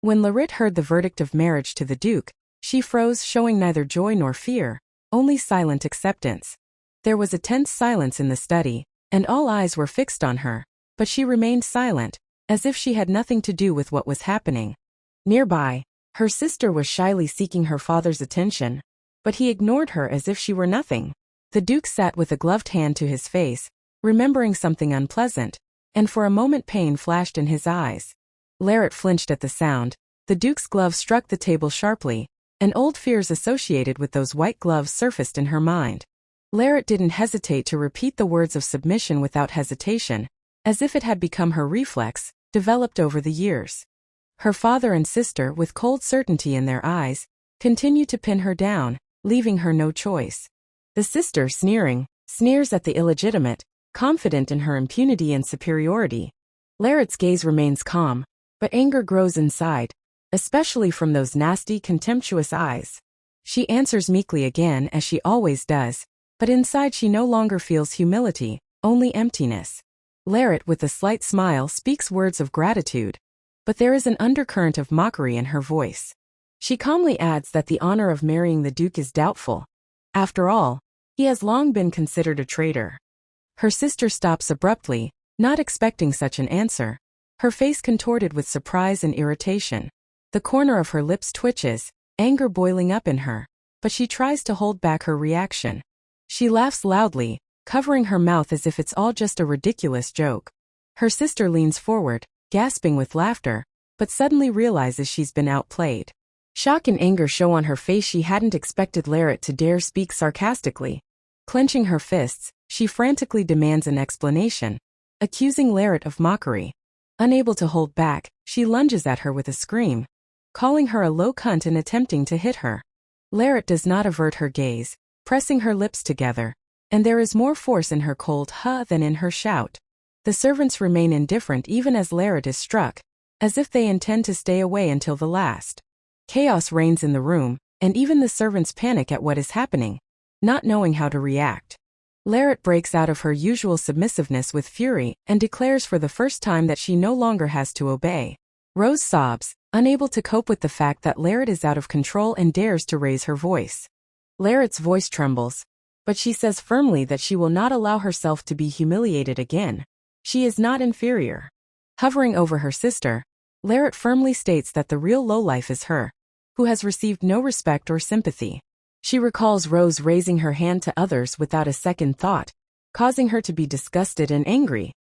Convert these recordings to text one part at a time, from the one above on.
When Larit heard the verdict of marriage to the Duke, she froze, showing neither joy nor fear, only silent acceptance. There was a tense silence in the study, and all eyes were fixed on her, but she remained silent, as if she had nothing to do with what was happening. Nearby, her sister was shyly seeking her father's attention, but he ignored her as if she were nothing. The Duke sat with a gloved hand to his face, remembering something unpleasant, and for a moment pain flashed in his eyes. Larit flinched at the sound. The Duke's glove struck the table sharply, and old fears associated with those white gloves surfaced in her mind. Larit didn't hesitate to repeat the words of submission without hesitation, as if it had become her reflex, developed over the years. Her father and sister, with cold certainty in their eyes, continued to pin her down, leaving her no choice. The sister, sneering, sneers at the illegitimate, confident in her impunity and superiority. Larit's gaze remains calm, but anger grows inside, especially from those nasty, contemptuous eyes. She answers meekly again, as she always does, but inside she no longer feels humility, only emptiness. Larit, with a slight smile, speaks words of gratitude, but there is an undercurrent of mockery in her voice. She calmly adds that the honor of marrying the Duke is doubtful. After all, he has long been considered a traitor. Her sister stops abruptly, not expecting such an answer, her face contorted with surprise and irritation. The corner of her lips twitches, anger boiling up in her, but she tries to hold back her reaction. She laughs loudly, covering her mouth as if it's all just a ridiculous joke. Her sister leans forward, gasping with laughter, but suddenly realizes she's been outplayed. Shock and anger show on her face. She hadn't expected Larit to dare speak sarcastically. Clenching her fists, she frantically demands an explanation, accusing Larit of mockery. Unable to hold back, she lunges at her with a scream, calling her a low cunt and attempting to hit her. Larit does not avert her gaze, pressing her lips together, and there is more force in her cold "huh" than in her shout. The servants remain indifferent even as Larit is struck, as if they intend to stay away until the last. Chaos reigns in the room, and even the servants panic at what is happening, not knowing how to react. Larit breaks out of her usual submissiveness with fury and declares for the first time that she no longer has to obey. Rose sobs, unable to cope with the fact that Larit is out of control and dares to raise her voice. Larit's voice trembles, but she says firmly that she will not allow herself to be humiliated again. She is not inferior. Hovering over her sister, Larit firmly states that the real lowlife is her, who has received no respect or sympathy. She recalls Rose raising her hand to others without a second thought, causing her to be disgusted and angry.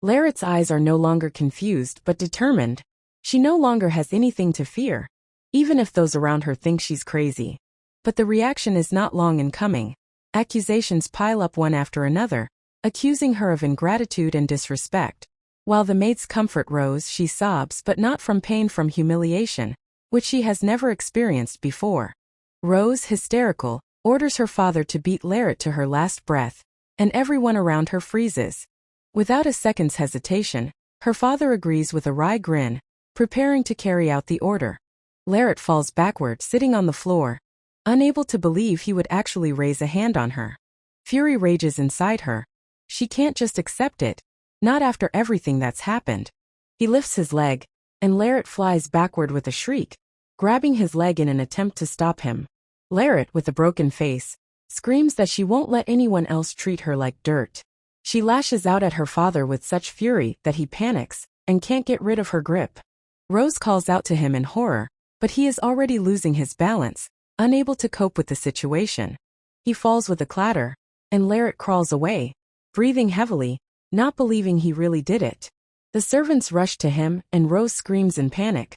Larit's eyes are no longer confused but determined. She no longer has anything to fear, even if those around her think she's crazy. But the reaction is not long in coming. Accusations pile up one after another, accusing her of ingratitude and disrespect. While the maids comfort Rose, she sobs, but not from pain, from humiliation, which she has never experienced before. Rose, hysterical, orders her father to beat Larit to her last breath, and everyone around her freezes. Without a second's hesitation, her father agrees with a wry grin, preparing to carry out the order. Larit falls backward, sitting on the floor, unable to believe he would actually raise a hand on her. Fury rages inside her. She can't just accept it, not after everything that's happened. He lifts his leg, and Larit flies backward with a shriek, grabbing his leg in an attempt to stop him. Larit, with a broken face, screams that she won't let anyone else treat her like dirt. She lashes out at her father with such fury that he panics and can't get rid of her grip. Rose calls out to him in horror, but he is already losing his balance, unable to cope with the situation. He falls with a clatter, and Larit crawls away, breathing heavily, not believing he really did it. The servants rush to him, and Rose screams in panic.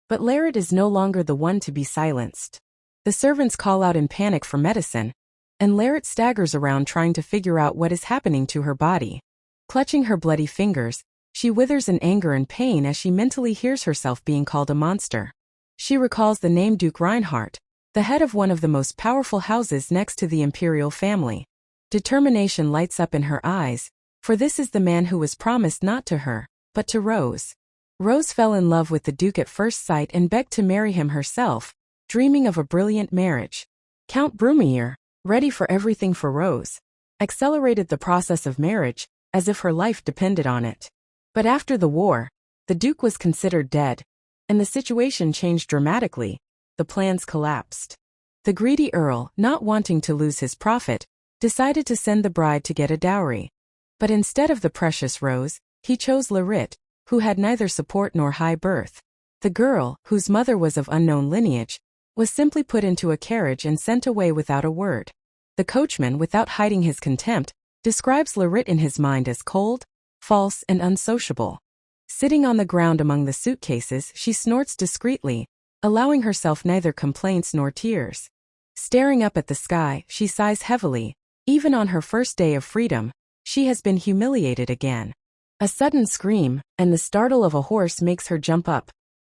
But Larit is no longer the one to be silenced. The servants call out in panic for medicine, and Larit staggers around trying to figure out what is happening to her body. Clutching her bloody fingers, she withers in anger and pain as she mentally hears herself being called a monster. She recalls the name Duke Reinhardt, the head of one of the most powerful houses next to the imperial family. Determination lights up in her eyes, for this is the man who was promised not to her, but to Rose. Rose fell in love with the Duke at first sight and begged to marry him herself, dreaming of a brilliant marriage. Count Brumir, ready for everything for Rose, accelerated the process of marriage, as if her life depended on it. But after the war, the Duke was considered dead, and the situation changed dramatically. The plans collapsed. The greedy Earl, not wanting to lose his profit, decided to send the bride to get a dowry. But instead of the precious rose, he chose Illegitimate, who had neither support nor high birth. The girl, whose mother was of unknown lineage, was simply put into a carriage and sent away without a word. The coachman, without hiding his contempt, describes Illegitimate in his mind as cold, false, and unsociable. Sitting on the ground among the suitcases, she snorts discreetly, allowing herself neither complaints nor tears. Staring up at the sky, she sighs heavily. Even on her first day of freedom, she has been humiliated again. A sudden scream, and the startle of a horse makes her jump up,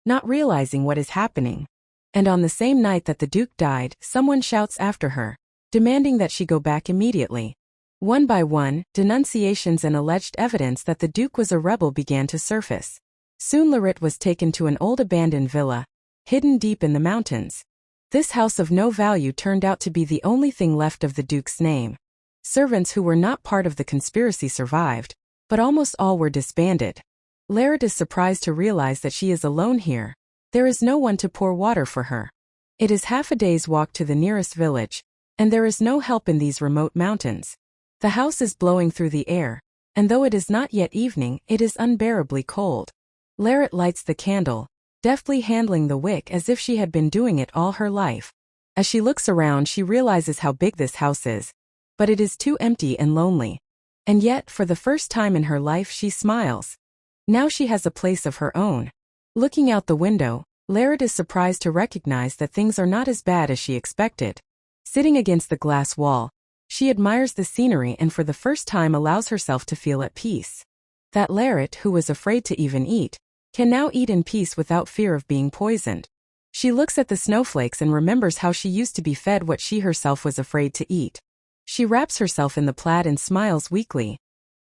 not realizing what is happening. And on the same night that the Duke died, someone shouts after her, demanding that she go back immediately. One by one, denunciations and alleged evidence that the Duke was a rebel began to surface. Soon Illegitimate was taken to an old abandoned villa, hidden deep in the mountains. This house of no value turned out to be the only thing left of the Duke's name. Servants who were not part of the conspiracy survived, but almost all were disbanded. Illegitimate is surprised to realize that she is alone here. There is no one to pour water for her. It is half a day's walk to the nearest village, and there is no help in these remote mountains. The house is blowing through the air, and though it is not yet evening, it is unbearably cold. Illegitimate lights the candle, deftly handling the wick as if she had been doing it all her life. As she looks around, she realizes how big this house is, but it is too empty and lonely. And yet, for the first time in her life, she smiles. Now she has a place of her own. Looking out the window, Illegitimate is surprised to recognize that things are not as bad as she expected. Sitting against the glass wall, she admires the scenery and for the first time allows herself to feel at peace. That Illegitimate, who was afraid to even eat, can now eat in peace without fear of being poisoned. She looks at the snowflakes and remembers how she used to be fed what she herself was afraid to eat. She wraps herself in the plaid and smiles weakly.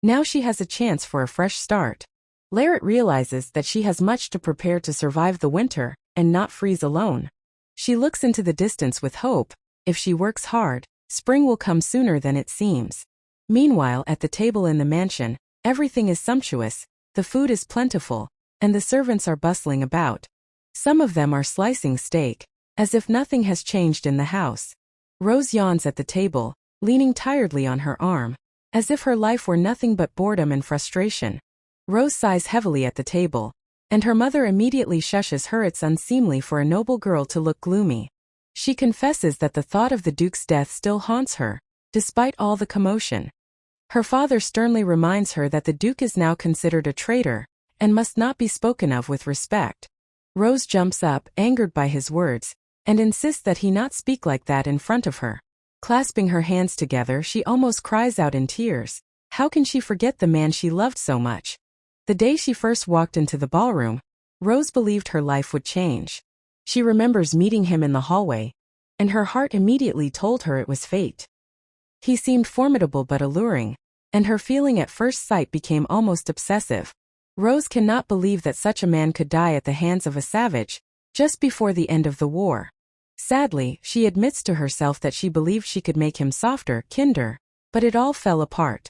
Now she has a chance for a fresh start. Illegitimate realizes that she has much to prepare to survive the winter and not freeze alone. She looks into the distance with hope. If she works hard, spring will come sooner than it seems. Meanwhile, at the table in the mansion, everything is sumptuous, the food is plentiful, and the servants are bustling about. Some of them are slicing steak, as if nothing has changed in the house. Rose yawns at the table, leaning tiredly on her arm, as if her life were nothing but boredom and frustration. Rose sighs heavily at the table, and her mother immediately shushes her. It's unseemly for a noble girl to look gloomy. She confesses that the thought of the Duke's death still haunts her, despite all the commotion. Her father sternly reminds her that the Duke is now considered a traitor, and must not be spoken of with respect. Rose jumps up, angered by his words, and insists that he not speak like that in front of her. Clasping her hands together, she almost cries out in tears. How can she forget the man she loved so much? The day she first walked into the ballroom, Rose believed her life would change. She remembers meeting him in the hallway, and her heart immediately told her it was fate. He seemed formidable but alluring, and her feeling at first sight became almost obsessive. Rose cannot believe that such a man could die at the hands of a savage, just before the end of the war. Sadly, she admits to herself that she believed she could make him softer, kinder, but it all fell apart.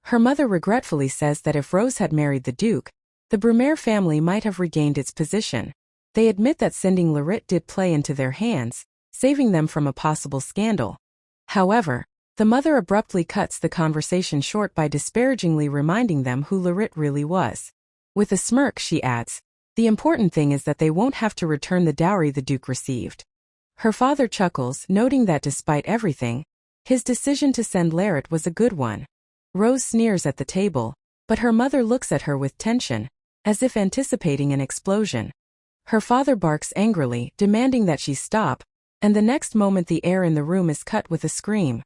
Her mother regretfully says that if Rose had married the Duke, the Brumaire family might have regained its position. They admit that sending Illegitimate did play into their hands, saving them from a possible scandal. However, the mother abruptly cuts the conversation short by disparagingly reminding them who Illegitimate really was. With a smirk, she adds, "The important thing is that they won't have to return the dowry the Duke received." Her father chuckles, noting that despite everything, his decision to send Illegitimate was a good one. Rose sneers at the table, but her mother looks at her with tension, as if anticipating an explosion. Her father barks angrily, demanding that she stop, and the next moment the air in the room is cut with a scream.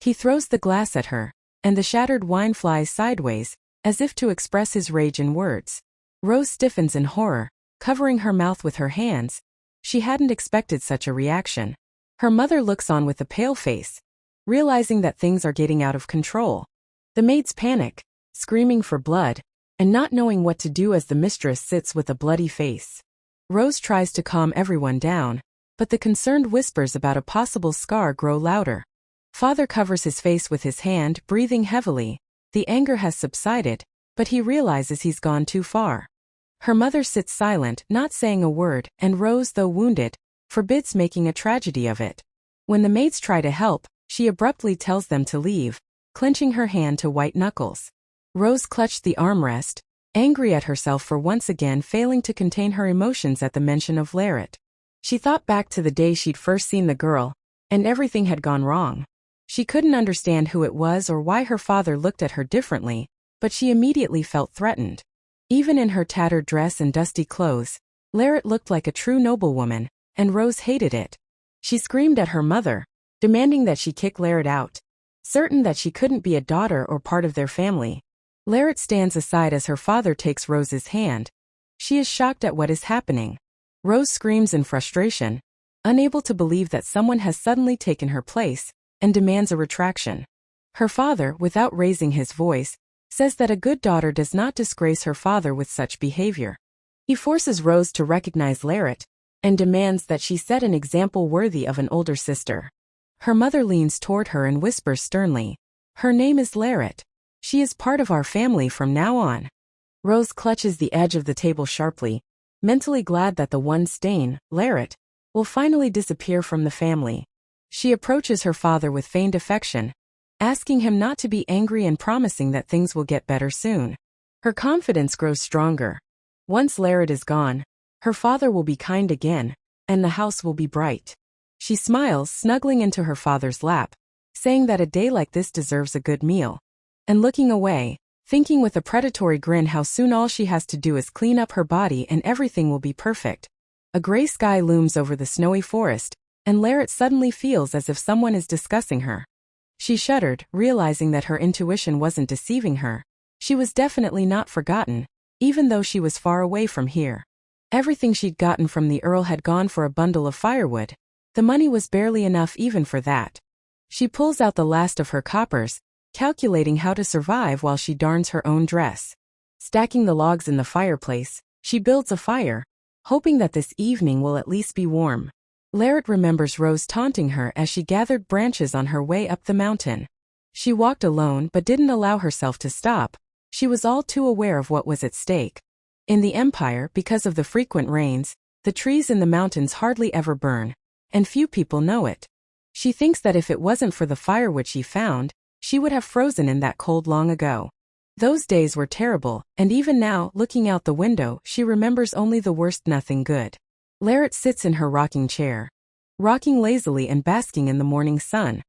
He throws the glass at her, and the shattered wine flies sideways, as if to express his rage in words. Rose stiffens in horror, covering her mouth with her hands. She hadn't expected such a reaction. Her mother looks on with a pale face, realizing that things are getting out of control. The maids panic, screaming for blood, and not knowing what to do as the mistress sits with a bloody face. Rose tries to calm everyone down, but the concerned whispers about a possible scar grow louder. Father covers his face with his hand, breathing heavily. The anger has subsided, but he realizes he's gone too far. Her mother sits silent, not saying a word, and Rose, though wounded, forbids making a tragedy of it. When the maids try to help, she abruptly tells them to leave, clenching her hand to white knuckles. Rose clutched the armrest, angry at herself for once again failing to contain her emotions at the mention of Larret. She thought back to the day she'd first seen the girl, and everything had gone wrong. She couldn't understand who it was or why her father looked at her differently, but she immediately felt threatened. Even in her tattered dress and dusty clothes, Larret looked like a true noblewoman, and Rose hated it. She screamed at her mother, demanding that she kick Larret out, certain that she couldn't be a daughter or part of their family. Larret stands aside as her father takes Rose's hand. She is shocked at what is happening. Rose screams in frustration, unable to believe that someone has suddenly taken her place, and demands a retraction. Her father, without raising his voice, says that a good daughter does not disgrace her father with such behavior. He forces Rose to recognize Larret, and demands that she set an example worthy of an older sister. Her mother leans toward her and whispers sternly, "Her name is Larret. She is part of our family from now on." Rose clutches the edge of the table sharply, mentally glad that the one stain, Larret, will finally disappear from the family. She approaches her father with feigned affection, asking him not to be angry and promising that things will get better soon. Her confidence grows stronger. Once Larret is gone, her father will be kind again, and the house will be bright. She smiles, snuggling into her father's lap, saying that a day like this deserves a good meal, and looking away, thinking with a predatory grin how soon all she has to do is clean up her body and everything will be perfect. A gray sky looms over the snowy forest, and Larret suddenly feels as if someone is discussing her. She shuddered, realizing that her intuition wasn't deceiving her. She was definitely not forgotten, even though she was far away from here. Everything she'd gotten from the Earl had gone for a bundle of firewood. The money was barely enough even for that. She pulls out the last of her coppers, calculating how to survive while she darns her own dress. Stacking the logs in the fireplace, she builds a fire, hoping that this evening will at least be warm. Larret remembers Rose taunting her as she gathered branches on her way up the mountain. She walked alone but didn't allow herself to stop. She was all too aware of what was at stake. In the Empire, because of the frequent rains, the trees in the mountains hardly ever burn, and few people know it. She thinks that if it wasn't for the firewood she found, she would have frozen in that cold long ago. Those days were terrible, and even now, looking out the window, she remembers only the worst, nothing good. Larret sits in her rocking chair, rocking lazily and basking in the morning sun.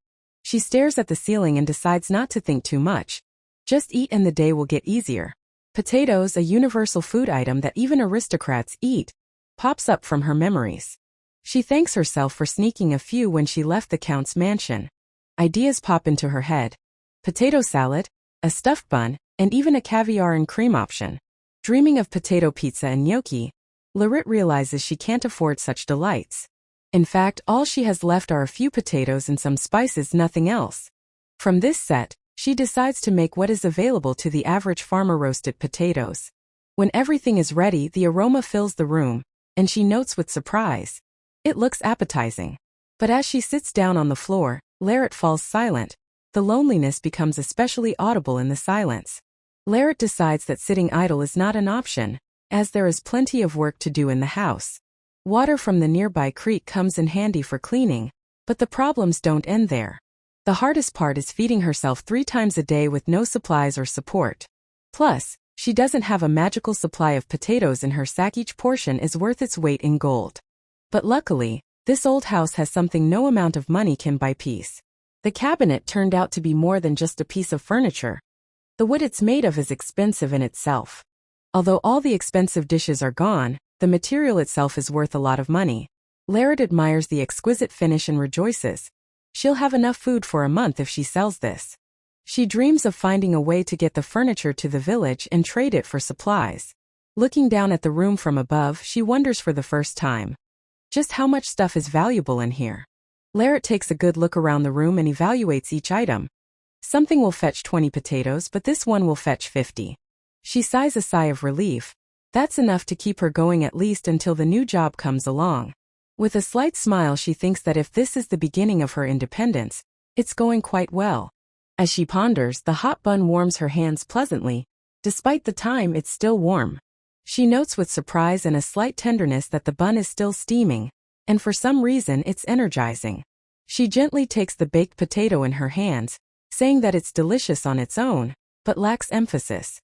She stares at the ceiling and decides not to think too much. Just eat and the day will get easier. Potatoes, a universal food item that even aristocrats eat, pops up from her memories. She thanks herself for sneaking a few when she left the Count's mansion. Ideas pop into her head. Potato salad, a stuffed bun, and even a caviar and cream option. Dreaming of potato pizza and gnocchi, Larret realizes she can't afford such delights. In fact, all she has left are a few potatoes and some spices, nothing else. From this set, she decides to make what is available to the average farmer: roasted potatoes. When everything is ready, the aroma fills the room, and she notes with surprise. It looks appetizing. But as she sits down on the floor, Larret falls silent. The loneliness becomes especially audible in the silence. Larret decides that sitting idle is not an option, as there is plenty of work to do in the house. Water from the nearby creek comes in handy for cleaning, but the problems don't end there. The hardest part is feeding herself 3 times a day with no supplies or support. Plus, she doesn't have a magical supply of potatoes in her sack. Each portion is worth its weight in gold. But luckily, this old house has something no amount of money can buy: peace. The cabinet turned out to be more than just a piece of furniture. The wood it's made of is expensive in itself. Although all the expensive dishes are gone, the material itself is worth a lot of money. Larret admires the exquisite finish and rejoices. She'll have enough food for a month if she sells this. She dreams of finding a way to get the furniture to the village and trade it for supplies. Looking down at the room from above, she wonders for the first time just how much stuff is valuable in here. Larret takes a good look around the room and evaluates each item. Something will fetch 20 potatoes, but this one will fetch 50. She sighs a sigh of relief. That's enough to keep her going at least until the new job comes along. With a slight smile, she thinks that if this is the beginning of her independence, it's going quite well. As she ponders, the hot bun warms her hands pleasantly. Despite the time, it's still warm. She notes with surprise and a slight tenderness that the bun is still steaming, and for some reason it's energizing. She gently takes the baked potato in her hands, saying that it's delicious on its own, but lacks emphasis.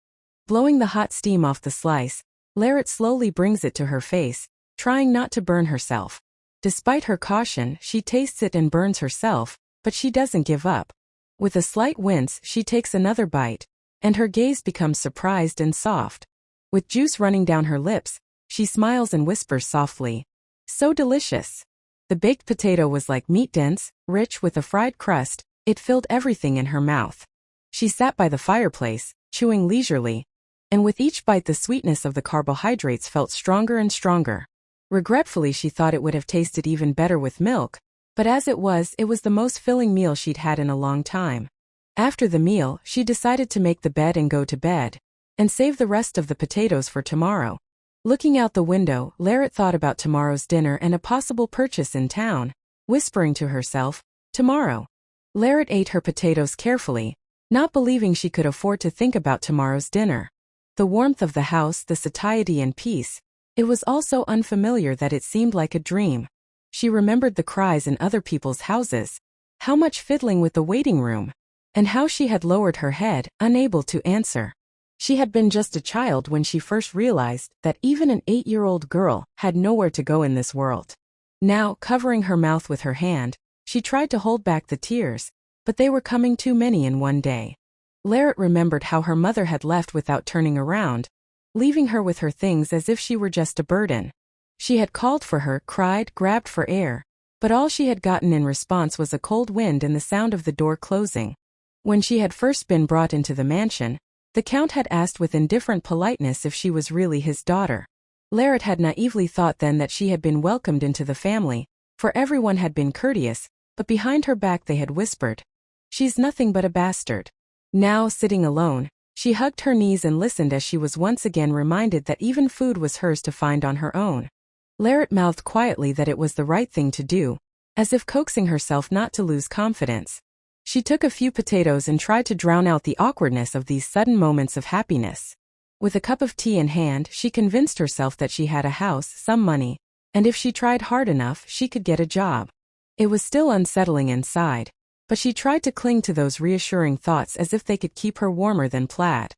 Blowing the hot steam off the slice, Larriet slowly brings it to her face, trying not to burn herself. Despite her caution, she tastes it and burns herself, but she doesn't give up. With a slight wince, she takes another bite, and her gaze becomes surprised and soft. With juice running down her lips, she smiles and whispers softly, "So delicious." The baked potato was like meat, dense, rich with a fried crust. It filled everything in her mouth. She sat by the fireplace, chewing leisurely, and with each bite the sweetness of the carbohydrates felt stronger and stronger. Regretfully, she thought it would have tasted even better with milk, but as it was the most filling meal she'd had in a long time. After the meal, she decided to make the bed and go to bed, and save the rest of the potatoes for tomorrow. Looking out the window, Larriet thought about tomorrow's dinner and a possible purchase in town, whispering to herself, "Tomorrow." Larriet ate her potatoes carefully, not believing she could afford to think about tomorrow's dinner. The warmth of the house, the satiety and peace. It was all so unfamiliar that it seemed like a dream. She remembered the cries in other people's houses, how much fiddling with the waiting room, and how she had lowered her head, unable to answer. She had been just a child when she first realized that even an 8-year-old girl had nowhere to go in this world. Now, covering her mouth with her hand, she tried to hold back the tears, but they were coming too many in one day. Larriet remembered how her mother had left without turning around, leaving her with her things as if she were just a burden. She had called for her, cried, grabbed for air, but all she had gotten in response was a cold wind and the sound of the door closing. When she had first been brought into the mansion, the Count had asked with indifferent politeness if she was really his daughter. Larriet had naively thought then that she had been welcomed into the family, for everyone had been courteous, but behind her back they had whispered, "She's nothing but a bastard." Now, sitting alone, she hugged her knees and listened as she was once again reminded that even food was hers to find on her own. Larriet mouthed quietly that it was the right thing to do, as if coaxing herself not to lose confidence. She took a few potatoes and tried to drown out the awkwardness of these sudden moments of happiness. With a cup of tea in hand, she convinced herself that she had a house, some money, and if she tried hard enough, she could get a job. It was still unsettling inside, but she tried to cling to those reassuring thoughts as if they could keep her warmer than plaid.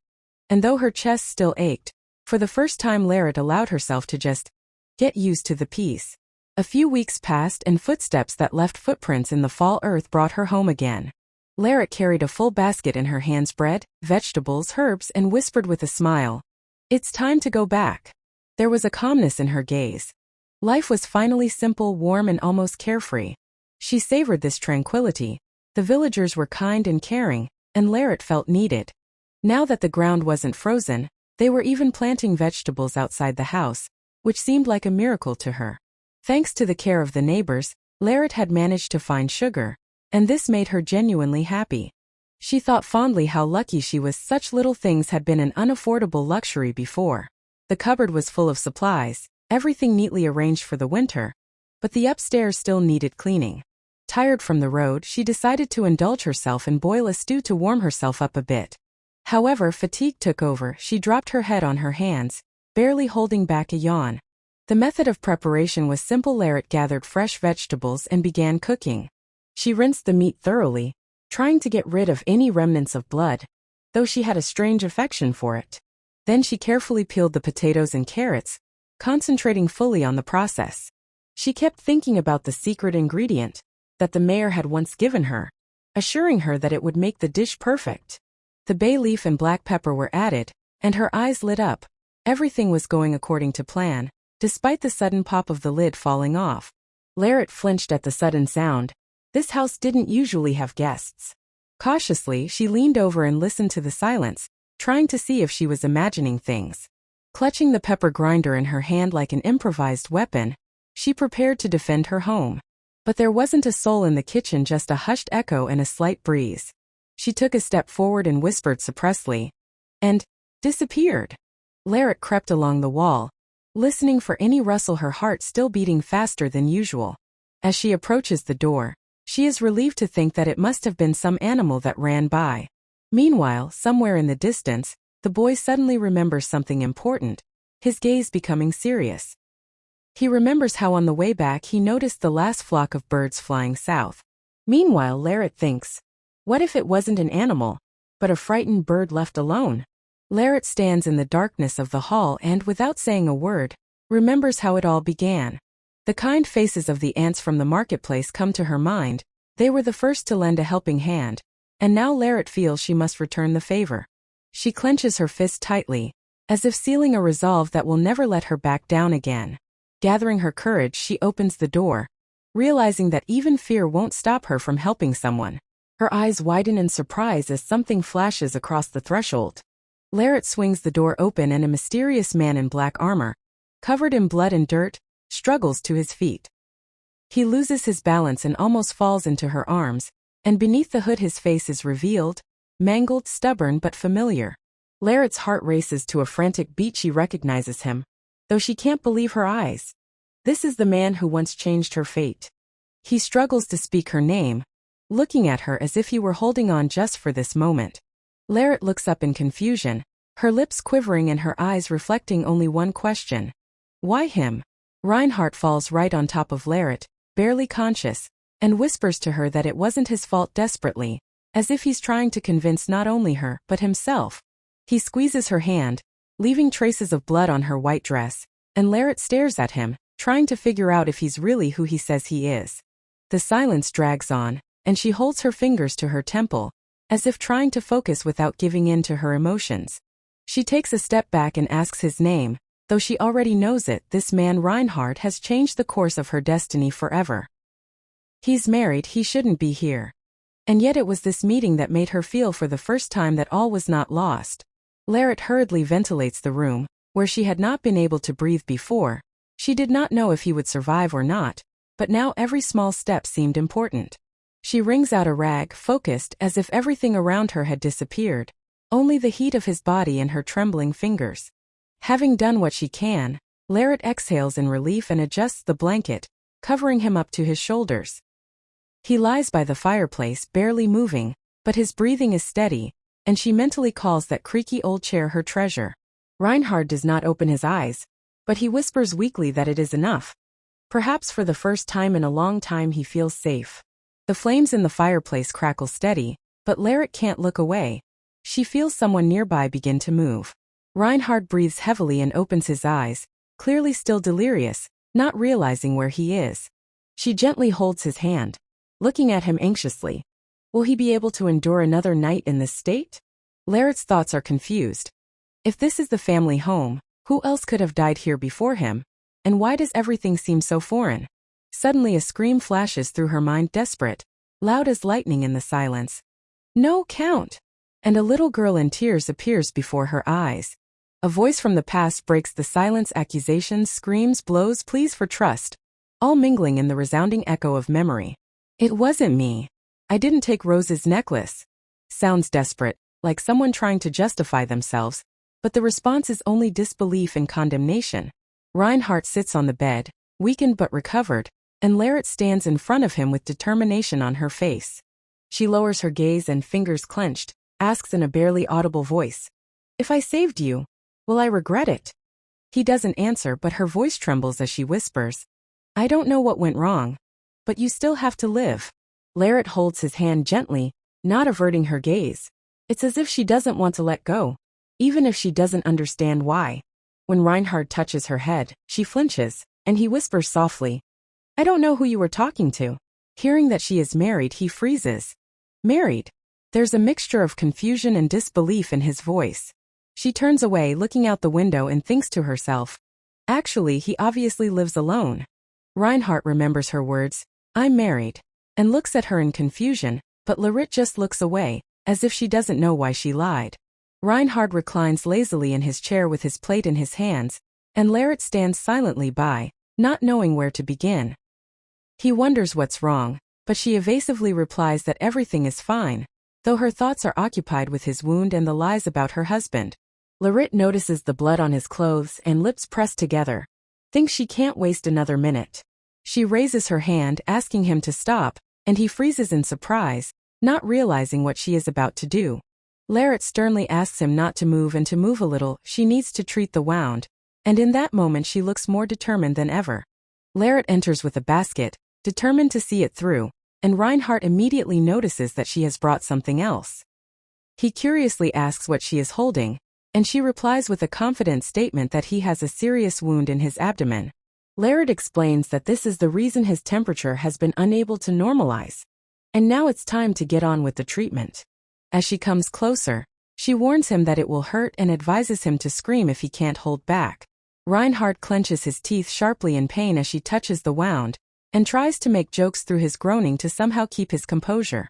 And though her chest still ached, for the first time Larriet allowed herself to just get used to the peace. A few weeks passed and footsteps that left footprints in the fall earth brought her home again. Larriet carried a full basket in her hands, bread, vegetables, herbs, and whispered with a smile, "It's time to go back." There was a calmness in her gaze. Life was finally simple, warm, and almost carefree. She savored this tranquility. The villagers were kind and caring, and Larriet felt needed. Now that the ground wasn't frozen, they were even planting vegetables outside the house, which seemed like a miracle to her. Thanks to the care of the neighbors, Larriet had managed to find sugar, and this made her genuinely happy. She thought fondly how lucky she was. Such little things had been an unaffordable luxury before. The cupboard was full of supplies, everything neatly arranged for the winter, but the upstairs still needed cleaning. Tired from the road, she decided to indulge herself and boil a stew to warm herself up a bit. However, fatigue took over. She dropped her head on her hands, barely holding back a yawn. The method of preparation was simple. Larriet gathered fresh vegetables and began cooking. She rinsed the meat thoroughly, trying to get rid of any remnants of blood, though she had a strange affection for it. Then she carefully peeled the potatoes and carrots, concentrating fully on the process. She kept thinking about the secret ingredient that the mayor had once given her, assuring her that it would make the dish perfect. The bay leaf and black pepper were added, and her eyes lit up. Everything was going according to plan, despite the sudden pop of the lid falling off. Larriet flinched at the sudden sound. This house didn't usually have guests. Cautiously, she leaned over and listened to the silence, trying to see if she was imagining things. Clutching the pepper grinder in her hand like an improvised weapon, she prepared to defend her home. But there wasn't a soul in the kitchen, just a hushed echo and a slight breeze. She took a step forward and whispered suppressedly, and disappeared. Larriet crept along the wall, listening for any rustle, her heart still beating faster than usual. As she approaches the door, she is relieved to think that it must have been some animal that ran by. Meanwhile, somewhere in the distance, the boy suddenly remembers something important. his gaze becoming serious. He remembers how on the way back he noticed the last flock of birds flying south. Meanwhile, Larrett thinks, what if it wasn't an animal, but a frightened bird left alone? Larrett stands in the darkness of the hall and, without saying a word, remembers how it all began. The kind faces of the ants from the marketplace come to her mind. They were the first to lend a helping hand, and now Larrett feels she must return the favor. She clenches her fist tightly, as if sealing a resolve that will never let her back down again. Gathering her courage, she opens the door, realizing that even fear won't stop her from helping someone. Her eyes widen in surprise as something flashes across the threshold. Larrett swings the door open and a mysterious man in black armor, covered in blood and dirt, struggles to his feet. He loses his balance and almost falls into her arms, and beneath the hood his face is revealed, mangled, stubborn but familiar. Larrett's heart races to a frantic beat. She recognizes him, though she can't believe her eyes. This is the man who once changed her fate. He struggles to speak her name, looking at her as if he were holding on just for this moment. Larrett looks up in confusion, her lips quivering and her eyes reflecting only one question. Why him? Reinhardt falls right on top of Larrett, barely conscious, and whispers to her that it wasn't his fault desperately, as if he's trying to convince not only her but himself. He squeezes her hand, leaving traces of blood on her white dress, and Larrett stares at him, trying to figure out if he's really who he says he is. The silence drags on, and she holds her fingers to her temple, as if trying to focus without giving in to her emotions. She takes a step back and asks his name, though she already knows it. This man Reinhardt has changed the course of her destiny forever. He's married, he shouldn't be here. And yet it was this meeting that made her feel for the first time that all was not lost. Larrett hurriedly ventilates the room, where she had not been able to breathe before. She did not know if he would survive or not, but now every small step seemed important. She wrings out a rag, focused as if everything around her had disappeared, only the heat of his body and her trembling fingers. Having done what she can, Larrett exhales in relief and adjusts the blanket, covering him up to his shoulders. He lies by the fireplace, barely moving, but his breathing is steady, and she mentally calls that creaky old chair her treasure. Reinhardt does not open his eyes, but he whispers weakly that it is enough. Perhaps for the first time in a long time he feels safe. The flames in the fireplace crackle steady, but Larrett can't look away. She feels someone nearby begin to move. Reinhardt breathes heavily and opens his eyes, clearly still delirious, not realizing where he is. She gently holds his hand, looking at him anxiously. Will he be able to endure another night in this state? Larrett's thoughts are confused. If this is the family home, who else could have died here before him? And why does everything seem so foreign? Suddenly a scream flashes through her mind, desperate, loud as lightning in the silence. No, Count! And a little girl in tears appears before her eyes. A voice from the past breaks the silence, accusations, screams, blows, pleas for trust, all mingling in the resounding echo of memory. It wasn't me. I didn't take Rose's necklace. Sounds desperate, like someone trying to justify themselves, but the response is only disbelief and condemnation. Reinhardt sits on the bed, weakened but recovered, and Larrett stands in front of him with determination on her face. She lowers her gaze and, fingers clenched, asks in a barely audible voice, "If I saved you, will I regret it?" He doesn't answer, but her voice trembles as she whispers, "I don't know what went wrong, but you still have to live." Larrett holds his hand gently, not averting her gaze. It's as if she doesn't want to let go, even if she doesn't understand why. When Reinhardt touches her head, she flinches, and he whispers softly, "I don't know who you were talking to." Hearing that she is married, he freezes. Married? There's a mixture of confusion and disbelief in his voice. She turns away, looking out the window, and thinks to herself, actually, he obviously lives alone. Reinhardt remembers her words, "I'm married," and looks at her in confusion, but Larrett just looks away, as if she doesn't know why she lied. Reinhardt reclines lazily in his chair with his plate in his hands, and Larrett stands silently by, not knowing where to begin. He wonders what's wrong, but she evasively replies that everything is fine, though her thoughts are occupied with his wound and the lies about her husband. Larrett notices the blood on his clothes and, lips pressed together, thinks she can't waste another minute. She raises her hand, asking him to stop, and he freezes in surprise, not realizing what she is about to do. Larrett sternly asks him not to move and to move a little. She needs to treat the wound, and in that moment she looks more determined than ever. Larrett enters with a basket, determined to see it through, and Reinhardt immediately notices that she has brought something else. He curiously asks what she is holding, and she replies with a confident statement that he has a serious wound in his abdomen. Larrett explains that this is the reason his temperature has been unable to normalize, and now it's time to get on with the treatment. As she comes closer, she warns him that it will hurt and advises him to scream if he can't hold back. Reinhardt clenches his teeth sharply in pain as she touches the wound, and tries to make jokes through his groaning to somehow keep his composure.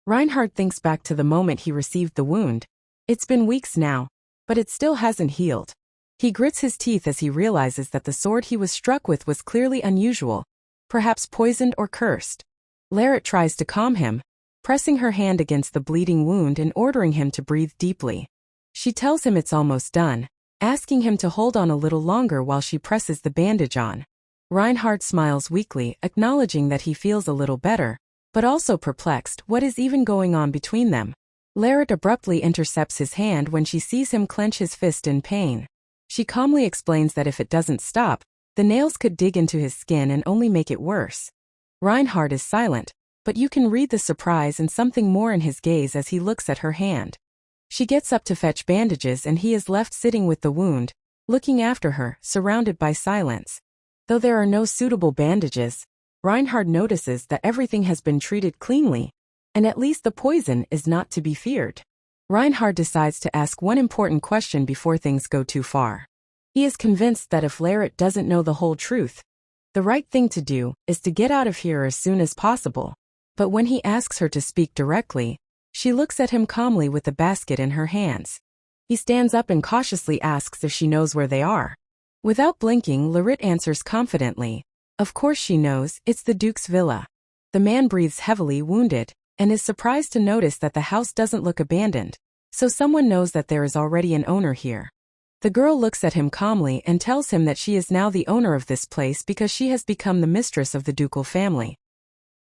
Reinhardt thinks back to the moment he received the wound. It's been weeks now, but it still hasn't healed. He grits his teeth as he realizes that the sword he was struck with was clearly unusual, perhaps poisoned or cursed. Larrett tries to calm him, pressing her hand against the bleeding wound and ordering him to breathe deeply. She tells him it's almost done, asking him to hold on a little longer while she presses the bandage on. Reinhardt smiles weakly, acknowledging that he feels a little better, but also perplexed. What is even going on between them? Larrett abruptly intercepts his hand when she sees him clench his fist in pain. She calmly explains that if it doesn't stop, the nails could dig into his skin and only make it worse. Reinhardt is silent, but you can read the surprise and something more in his gaze as he looks at her hand. She gets up to fetch bandages and he is left sitting with the wound, looking after her, surrounded by silence. Though there are no suitable bandages, Reinhardt notices that everything has been treated cleanly, and at least the poison is not to be feared. Reinhardt decides to ask one important question before things go too far. He is convinced that if Larrett doesn't know the whole truth, the right thing to do is to get out of here as soon as possible. But when he asks her to speak directly, she looks at him calmly with the basket in her hands. He stands up and cautiously asks if she knows where they are. Without blinking, Larrett answers confidently, of course she knows, it's the Duke's villa. The man breathes heavily, wounded, and is surprised to notice that the house doesn't look abandoned, so someone knows that there is already an owner here. The girl looks at him calmly and tells him that she is now the owner of this place because she has become the mistress of the ducal family.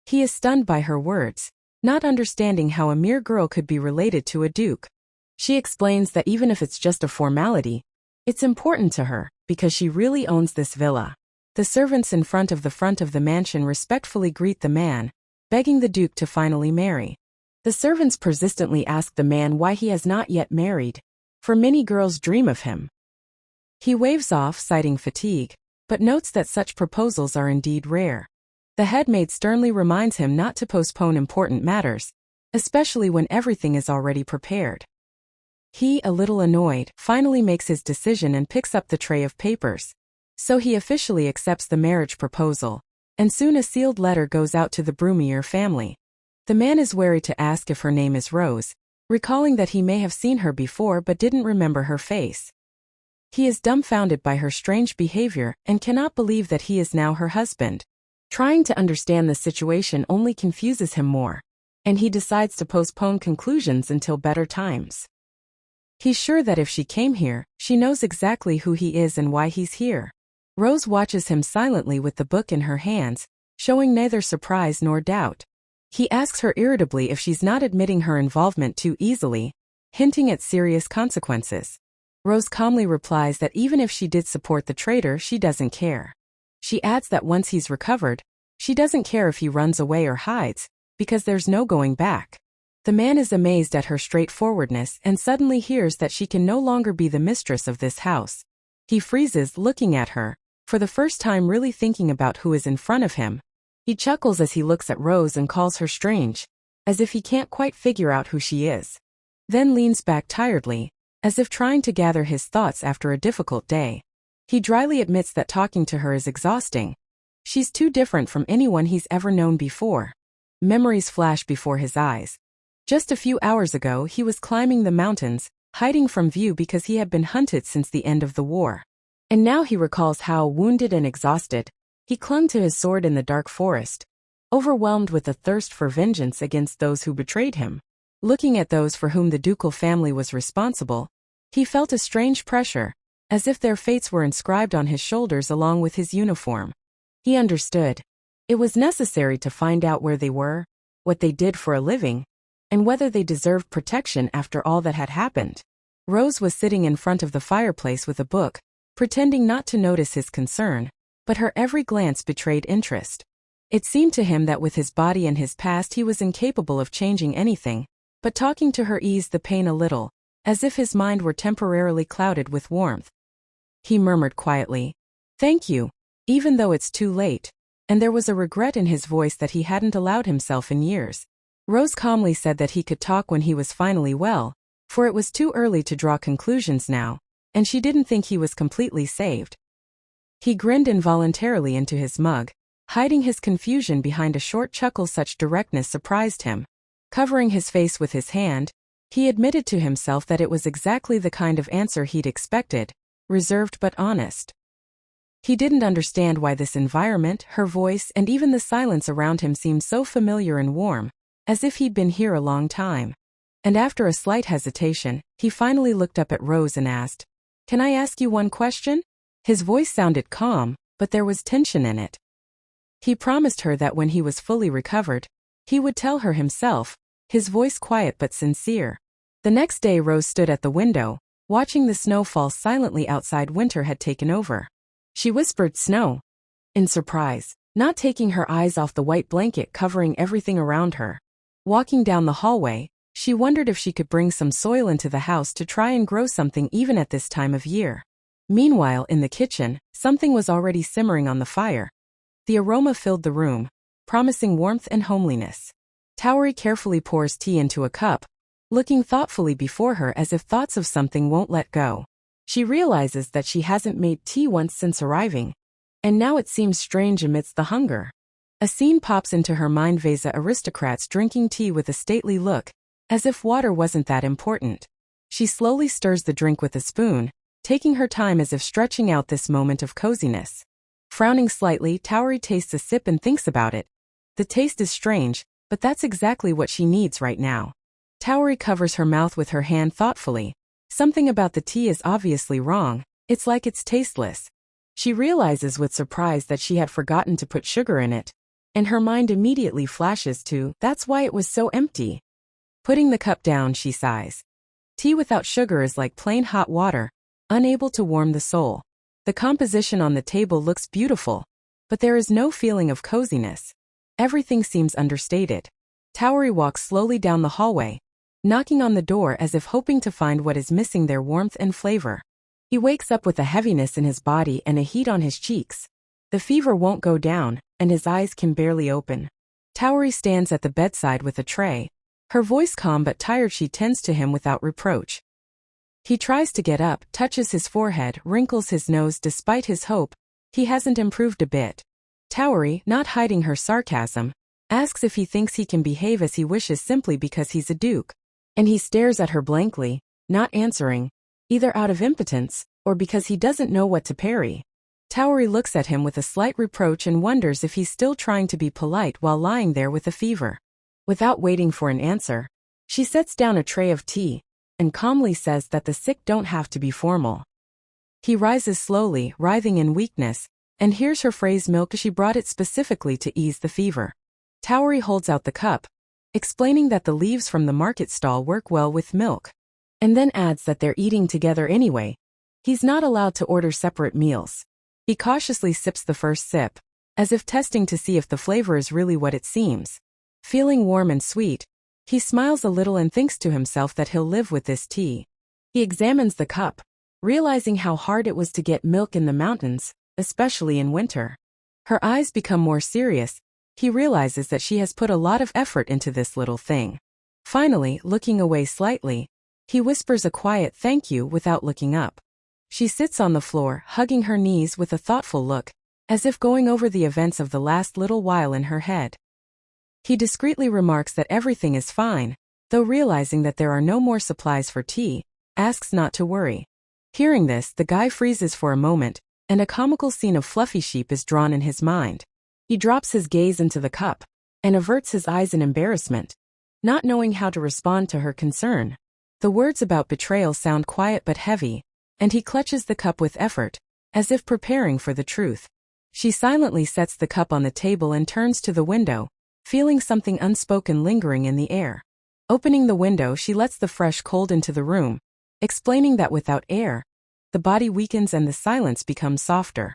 He is stunned by her words, not understanding how a mere girl could be related to a duke. She explains that even if it's just a formality, it's important to her, because she really owns this villa. The servants in front of the mansion respectfully greet the man, begging the duke to finally marry. The servants persistently ask the man why he has not yet married, for many girls dream of him. He waves off, citing fatigue, but notes that such proposals are indeed rare. The headmaid sternly reminds him not to postpone important matters, especially when everything is already prepared. He, a little annoyed, finally makes his decision and picks up the tray of papers. So he officially accepts the marriage proposal, and soon a sealed letter goes out to the Brumier family. The man is wary to ask if her name is Rose, recalling that he may have seen her before but didn't remember her face. He is dumbfounded by her strange behavior and cannot believe that he is now her husband. Trying to understand the situation only confuses him more, and he decides to postpone conclusions until better times. He's sure that if she came here, she knows exactly who he is and why he's here. Rose watches him silently with the book in her hands, showing neither surprise nor doubt. He asks her irritably if she's not admitting her involvement too easily, hinting at serious consequences. Rose calmly replies that even if she did support the traitor, she doesn't care. She adds that once he's recovered, she doesn't care if he runs away or hides, because there's no going back. The man is amazed at her straightforwardness and suddenly hears that she can no longer be the mistress of this house. He freezes, looking at her, for the first time really thinking about who is in front of him. He chuckles as he looks at Rose and calls her strange, as if he can't quite figure out who she is. Then leans back tiredly, as if trying to gather his thoughts after a difficult day. He dryly admits that talking to her is exhausting. She's too different from anyone he's ever known before. Memories flash before his eyes. Just a few hours ago he was climbing the mountains, hiding from view because he had been hunted since the end of the war. And now he recalls how, wounded and exhausted, he clung to his sword in the dark forest, overwhelmed with a thirst for vengeance against those who betrayed him. Looking at those for whom the ducal family was responsible, he felt a strange pressure, as if their fates were inscribed on his shoulders along with his uniform. He understood. It was necessary to find out where they were, what they did for a living, and whether they deserved protection after all that had happened. Rose was sitting in front of the fireplace with a book, pretending not to notice his concern, but her every glance betrayed interest. It seemed to him that with his body and his past he was incapable of changing anything, but talking to her eased the pain a little, as if his mind were temporarily clouded with warmth. He murmured quietly, "Thank you, even though it's too late," and there was a regret in his voice that he hadn't allowed himself in years. Rose calmly said that he could talk when he was finally well, for it was too early to draw conclusions now, and she didn't think he was completely saved. He grinned involuntarily into his mug, hiding his confusion behind a short chuckle. Such directness surprised him. Covering his face with his hand, he admitted to himself that it was exactly the kind of answer he'd expected, reserved but honest. He didn't understand why this environment, her voice, and even the silence around him seemed so familiar and warm, as if he'd been here a long time. And after a slight hesitation, he finally looked up at Rose and asked, "Can I ask you one question?" His voice sounded calm, but there was tension in it. He promised her that when he was fully recovered, he would tell her himself, his voice quiet but sincere. The next day Rose stood at the window, watching the snow fall silently outside. Winter had taken over. She whispered, "Snow," in surprise, not taking her eyes off the white blanket covering everything around her. Walking down the hallway, she wondered if she could bring some soil into the house to try and grow something even at this time of year. Meanwhile, in the kitchen, something was already simmering on the fire. The aroma filled the room, promising warmth and homeliness. Tauri carefully pours tea into a cup, looking thoughtfully before her as if thoughts of something won't let go. She realizes that she hasn't made tea once since arriving, and now it seems strange amidst the hunger. A scene pops into her mind: Vesa aristocrats drinking tea with a stately look, as if water wasn't that important. She slowly stirs the drink with a spoon, taking her time as if stretching out this moment of coziness. Frowning slightly, Tauri tastes a sip and thinks about it. The taste is strange, but that's exactly what she needs right now. Tauri covers her mouth with her hand thoughtfully. Something about the tea is obviously wrong. It's like it's tasteless. She realizes with surprise that she had forgotten to put sugar in it, and her mind immediately flashes to, that's why it was so empty. Putting the cup down, she sighs. Tea without sugar is like plain hot water, unable to warm the soul. The composition on the table looks beautiful, but there is no feeling of coziness. Everything seems understated. Tauri walks slowly down the hallway, knocking on the door as if hoping to find what is missing there: warmth and flavor. He wakes up with a heaviness in his body and a heat on his cheeks. The fever won't go down, and his eyes can barely open. Tauri stands at the bedside with a tray. Her voice calm but tired, she tends to him without reproach. He tries to get up, touches his forehead, wrinkles his nose. Despite his hope, he hasn't improved a bit. Tauri, not hiding her sarcasm, asks if he thinks he can behave as he wishes simply because he's a duke. And he stares at her blankly, not answering, either out of impotence, or because he doesn't know what to parry. Tauri looks at him with a slight reproach and wonders if he's still trying to be polite while lying there with a fever. Without waiting for an answer, she sets down a tray of tea, and calmly says that the sick don't have to be formal. He rises slowly, writhing in weakness, and hears her phrase, "milk." She brought it specifically to ease the fever. Tauri holds out the cup, explaining that the leaves from the market stall work well with milk, and then adds that they're eating together anyway. He's not allowed to order separate meals. He cautiously sips the first sip, as if testing to see if the flavor is really what it seems. Feeling warm and sweet, he smiles a little and thinks to himself that he'll live with this tea. He examines the cup, realizing how hard it was to get milk in the mountains, especially in winter. Her eyes become more serious. He realizes that she has put a lot of effort into this little thing. Finally, looking away slightly, he whispers a quiet thank you without looking up. She sits on the floor, hugging her knees with a thoughtful look, as if going over the events of the last little while in her head. He discreetly remarks that everything is fine, though realizing that there are no more supplies for tea, asks not to worry. Hearing this, the guy freezes for a moment, and a comical scene of fluffy sheep is drawn in his mind. He drops his gaze into the cup, and averts his eyes in embarrassment, not knowing how to respond to her concern. The words about betrayal sound quiet but heavy, and he clutches the cup with effort, as if preparing for the truth. She silently sets the cup on the table and turns to the window, feeling something unspoken lingering in the air. Opening the window, she lets the fresh cold into the room, explaining that without air, the body weakens and the silence becomes softer.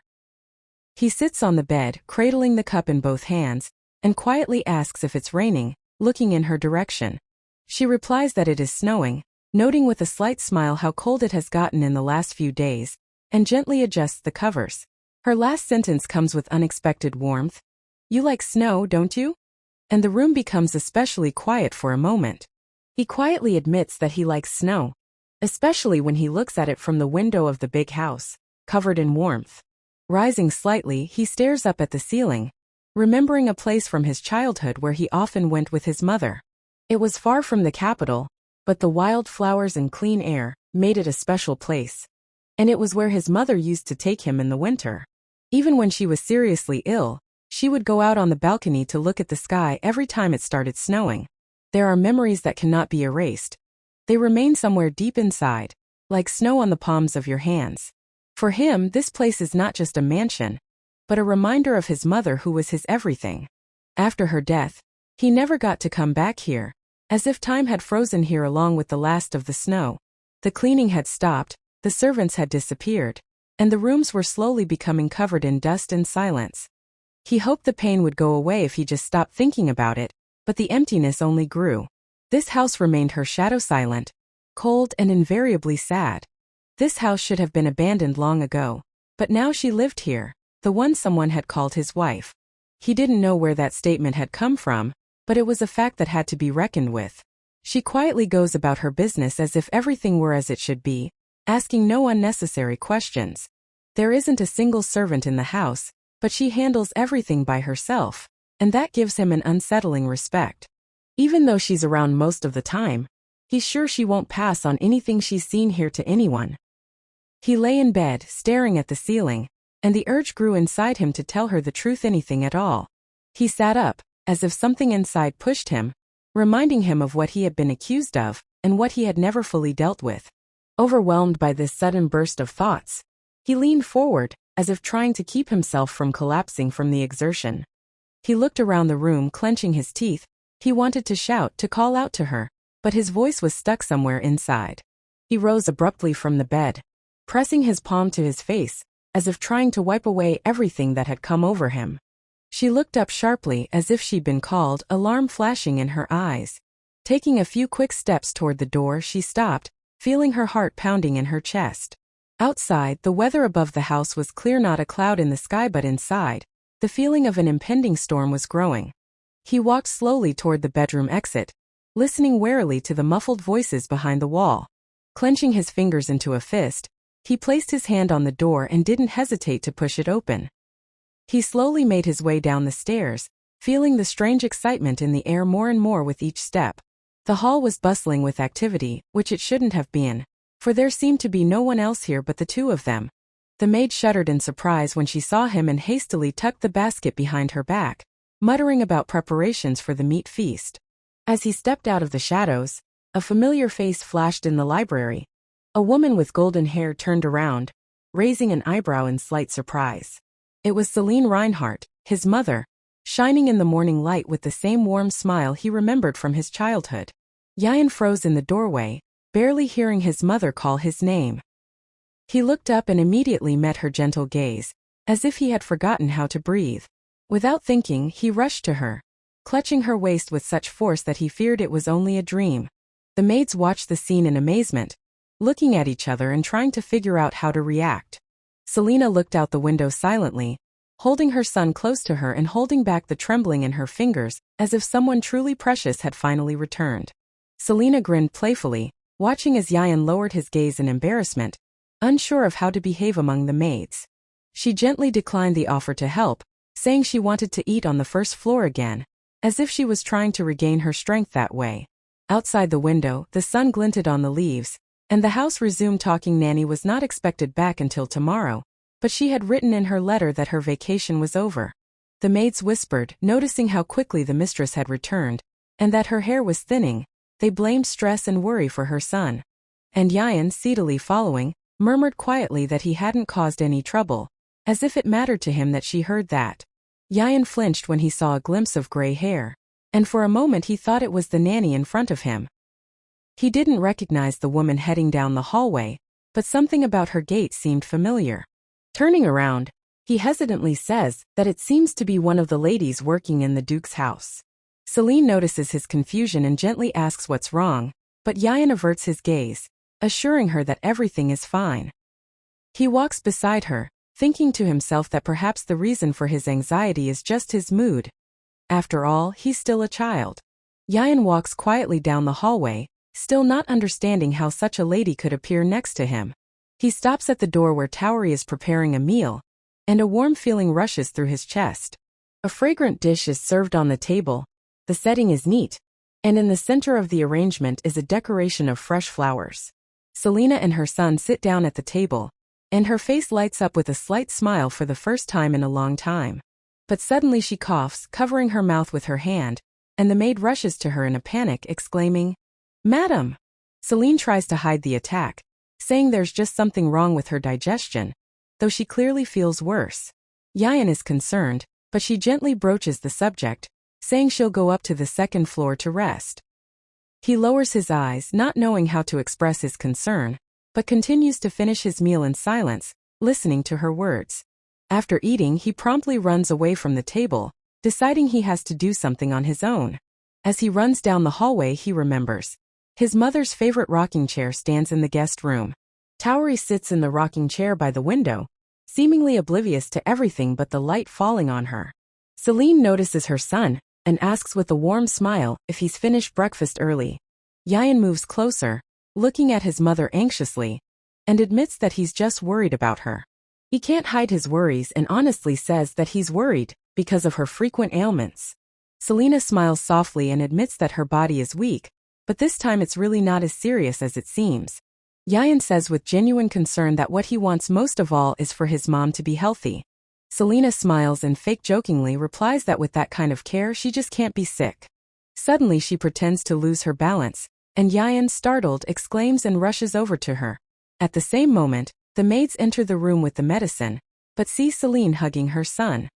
He sits on the bed, cradling the cup in both hands, and quietly asks if it's raining, looking in her direction. She replies that it is snowing, noting with a slight smile how cold it has gotten in the last few days, and gently adjusts the covers. Her last sentence comes with unexpected warmth. "You like snow, don't you?" And the room becomes especially quiet for a moment. He quietly admits that he likes snow, especially when he looks at it from the window of the big house, covered in warmth. Rising slightly, he stares up at the ceiling, remembering a place from his childhood where he often went with his mother. It was far from the capital, but the wild flowers and clean air made it a special place. And it was where his mother used to take him in the winter. Even when she was seriously ill, she would go out on the balcony to look at the sky every time it started snowing. There are memories that cannot be erased. They remain somewhere deep inside, like snow on the palms of your hands. For him, this place is not just a mansion, but a reminder of his mother who was his everything. After her death, he never got to come back here, as if time had frozen here along with the last of the snow. The cleaning had stopped, the servants had disappeared, and the rooms were slowly becoming covered in dust and silence. He hoped the pain would go away if he just stopped thinking about it, but the emptiness only grew. This house remained her shadow, silent, cold, and invariably sad. This house should have been abandoned long ago, but now she lived here, the one someone had called his wife. He didn't know where that statement had come from, but it was a fact that had to be reckoned with. She quietly goes about her business as if everything were as it should be, asking no unnecessary questions. There isn't a single servant in the house, but she handles everything by herself, and that gives him an unsettling respect. Even though she's around most of the time, he's sure she won't pass on anything she's seen here to anyone. He lay in bed, staring at the ceiling, and the urge grew inside him to tell her the truth, anything at all. He sat up, as if something inside pushed him, reminding him of what he had been accused of, and what he had never fully dealt with. Overwhelmed by this sudden burst of thoughts, he leaned forward, as if trying to keep himself from collapsing from the exertion. He looked around the room, clenching his teeth. He wanted to shout, to call out to her, but his voice was stuck somewhere inside. He rose abruptly from the bed, pressing his palm to his face, as if trying to wipe away everything that had come over him. She looked up sharply, as if she'd been called, alarm flashing in her eyes. Taking a few quick steps toward the door, she stopped, feeling her heart pounding in her chest. Outside, the weather above the house was clear, not a cloud in the sky, but inside, the feeling of an impending storm was growing. He walked slowly toward the bedroom exit, listening warily to the muffled voices behind the wall. Clenching his fingers into a fist, he placed his hand on the door and didn't hesitate to push it open. He slowly made his way down the stairs, feeling the strange excitement in the air more and more with each step. The hall was bustling with activity, which it shouldn't have been, for there seemed to be no one else here but the two of them. The maid shuddered in surprise when she saw him and hastily tucked the basket behind her back, muttering about preparations for the meat feast. As he stepped out of the shadows, a familiar face flashed in the library. A woman with golden hair turned around, raising an eyebrow in slight surprise. It was Celine Reinhardt, his mother, shining in the morning light with the same warm smile he remembered from his childhood. Yayan froze in the doorway, barely hearing his mother call his name. He looked up and immediately met her gentle gaze, as if he had forgotten how to breathe. Without thinking, he rushed to her, clutching her waist with such force that he feared it was only a dream. The maids watched the scene in amazement, looking at each other and trying to figure out how to react. Selena looked out the window silently, holding her son close to her and holding back the trembling in her fingers, as if someone truly precious had finally returned. Selena grinned playfully, watching as Yayan lowered his gaze in embarrassment, unsure of how to behave among the maids. She gently declined the offer to help, saying she wanted to eat on the first floor again, as if she was trying to regain her strength that way. Outside the window, the sun glinted on the leaves, and the house resumed talking. Nanny was not expected back until tomorrow, but she had written in her letter that her vacation was over. The maids whispered, noticing how quickly the mistress had returned, and that her hair was thinning. They blamed stress and worry for her son. And Yayan, sedately following, murmured quietly that he hadn't caused any trouble, as if it mattered to him that she heard that. Yayan flinched when he saw a glimpse of gray hair, and for a moment he thought it was the nanny in front of him. He didn't recognize the woman heading down the hallway, but something about her gait seemed familiar. Turning around, he hesitantly says that it seems to be one of the ladies working in the Duke's house. Celine notices his confusion and gently asks what's wrong, but Yayan averts his gaze, assuring her that everything is fine. He walks beside her, thinking to himself that perhaps the reason for his anxiety is just his mood. After all, he's still a child. Yayan walks quietly down the hallway, still not understanding how such a lady could appear next to him. He stops at the door where Tauri is preparing a meal, and a warm feeling rushes through his chest. A fragrant dish is served on the table, the setting is neat, and in the center of the arrangement is a decoration of fresh flowers. Selena and her son sit down at the table, and her face lights up with a slight smile for the first time in a long time. But suddenly she coughs, covering her mouth with her hand, and the maid rushes to her in a panic, exclaiming, "Madam!" Celine tries to hide the attack, saying there's just something wrong with her digestion, though she clearly feels worse. Yayan is concerned, but she gently broaches the subject, saying she'll go up to the second floor to rest. He lowers his eyes, not knowing how to express his concern, but continues to finish his meal in silence, listening to her words. After eating, he promptly runs away from the table, deciding he has to do something on his own. As he runs down the hallway, he remembers. His mother's favorite rocking chair stands in the guest room. Tauri sits in the rocking chair by the window, seemingly oblivious to everything but the light falling on her. Celine notices her son, and asks with a warm smile if he's finished breakfast early. Yayan moves closer, looking at his mother anxiously, and admits that he's just worried about her. He can't hide his worries and honestly says that he's worried because of her frequent ailments. Selena smiles softly and admits that her body is weak, but this time it's really not as serious as it seems. Yayan says with genuine concern that what he wants most of all is for his mom to be healthy. Selena smiles and fake-jokingly replies that with that kind of care she just can't be sick. Suddenly she pretends to lose her balance, and Yayan, startled, exclaims and rushes over to her. At the same moment, the maids enter the room with the medicine, but see Celine hugging her son.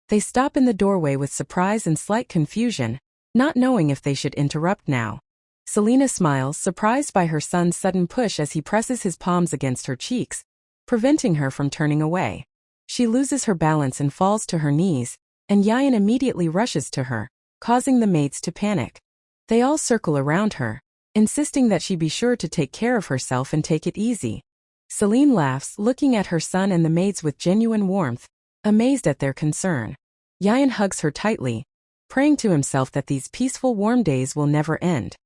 They stop in the doorway with surprise and slight confusion, not knowing if they should interrupt now. Selena smiles, surprised by her son's sudden push as he presses his palms against her cheeks, preventing her from turning away. She loses her balance and falls to her knees, and Yayan immediately rushes to her, causing the maids to panic. They all circle around her, insisting that she be sure to take care of herself and take it easy. Celine laughs, looking at her son and the maids with genuine warmth, amazed at their concern. Yayan hugs her tightly, praying to himself that these peaceful warm days will never end.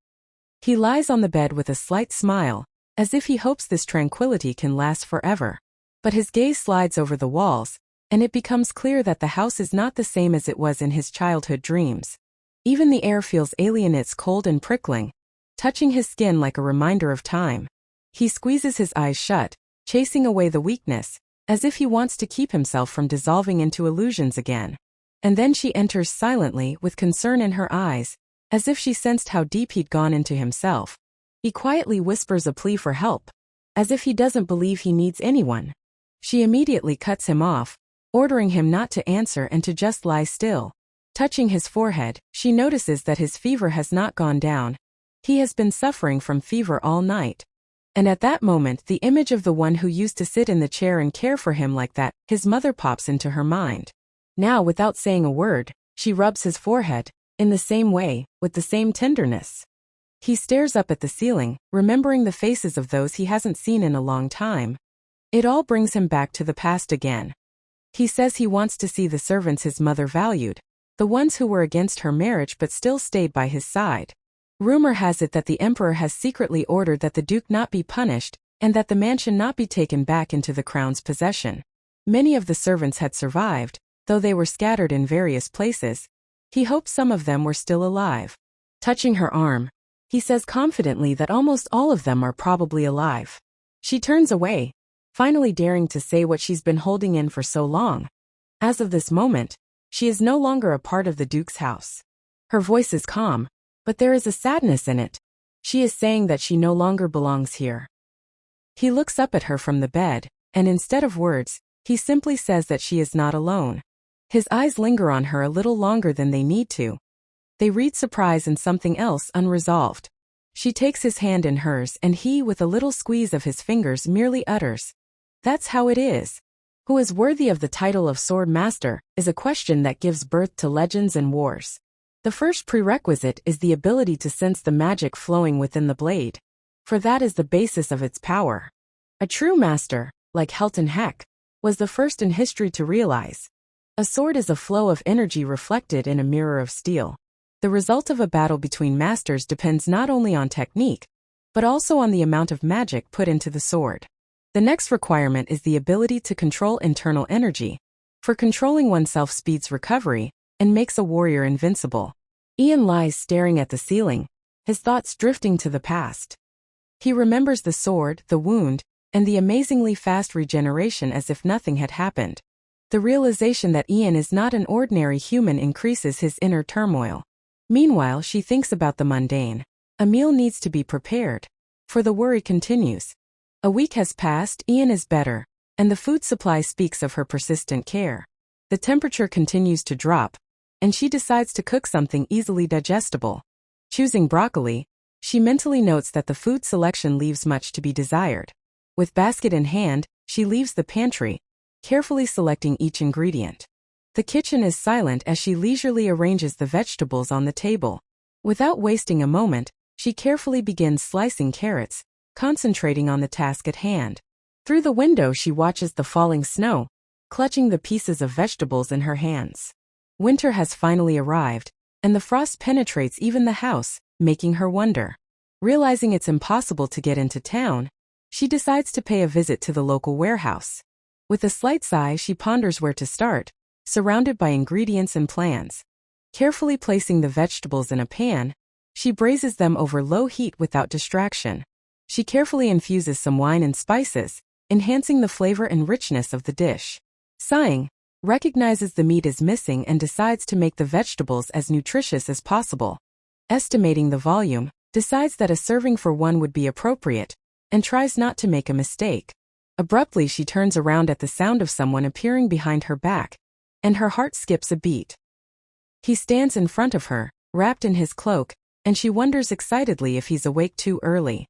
He lies on the bed with a slight smile, as if he hopes this tranquility can last forever. But his gaze slides over the walls, and it becomes clear that the house is not the same as it was in his childhood dreams. Even the air feels alien, it's cold and prickling, touching his skin like a reminder of time. He squeezes his eyes shut, chasing away the weakness, as if he wants to keep himself from dissolving into illusions again. And then she enters silently, with concern in her eyes, as if she sensed how deep he'd gone into himself. He quietly whispers a plea for help, as if he doesn't believe he needs anyone. She immediately cuts him off, ordering him not to answer and to just lie still. Touching his forehead, she notices that his fever has not gone down. He has been suffering from fever all night. And at that moment, the image of the one who used to sit in the chair and care for him like that, his mother, pops into her mind. Now, without saying a word, she rubs his forehead, in the same way, with the same tenderness. He stares up at the ceiling, remembering the faces of those he hasn't seen in a long time. It all brings him back to the past again. He says he wants to see the servants his mother valued, the ones who were against her marriage but still stayed by his side. Rumor has it that the emperor has secretly ordered that the duke not be punished, and that the mansion not be taken back into the crown's possession. Many of the servants had survived, though they were scattered in various places. He hoped some of them were still alive. Touching her arm, he says confidently that almost all of them are probably alive. She turns away, finally daring to say what she's been holding in for so long. As of this moment, she is no longer a part of the Duke's house. Her voice is calm, but there is a sadness in it. She is saying that she no longer belongs here. He looks up at her from the bed, and instead of words, he simply says that she is not alone. His eyes linger on her a little longer than they need to. They read surprise and something else unresolved. She takes his hand in hers and he, with a little squeeze of his fingers, merely utters, "That's how it is." Who is worthy of the title of Sword Master is a question that gives birth to legends and wars. The first prerequisite is the ability to sense the magic flowing within the blade, for that is the basis of its power. A true master, like Helton Heck, was the first in history to realize a sword is a flow of energy reflected in a mirror of steel. The result of a battle between masters depends not only on technique, but also on the amount of magic put into the sword. The next requirement is the ability to control internal energy, for controlling oneself speeds recovery and makes a warrior invincible. Ian lies staring at the ceiling, his thoughts drifting to the past. He remembers the sword, the wound, and the amazingly fast regeneration as if nothing had happened. The realization that Ian is not an ordinary human increases his inner turmoil. Meanwhile, she thinks about the mundane. A meal needs to be prepared, for the worry continues. A week has passed, Ian is better, and the food supply speaks of her persistent care. The temperature continues to drop, and she decides to cook something easily digestible. Choosing broccoli, she mentally notes that the food selection leaves much to be desired. With basket in hand, she leaves the pantry, carefully selecting each ingredient. The kitchen is silent as she leisurely arranges the vegetables on the table. Without wasting a moment, she carefully begins slicing carrots, concentrating on the task at hand. Through the window she watches the falling snow, clutching the pieces of vegetables in her hands. Winter has finally arrived, and the frost penetrates even the house, making her wonder. Realizing it's impossible to get into town, she decides to pay a visit to the local warehouse. With a slight sigh, she ponders where to start, surrounded by ingredients and plans. Carefully placing the vegetables in a pan, she braises them over low heat without distraction. She carefully infuses some wine and spices, enhancing the flavor and richness of the dish. Sighing, recognizes the meat is missing and decides to make the vegetables as nutritious as possible. Estimating the volume, decides that a serving for one would be appropriate, and tries not to make a mistake. Abruptly she turns around at the sound of someone appearing behind her back, and her heart skips a beat. He stands in front of her, wrapped in his cloak, and she wonders excitedly if he's awake too early.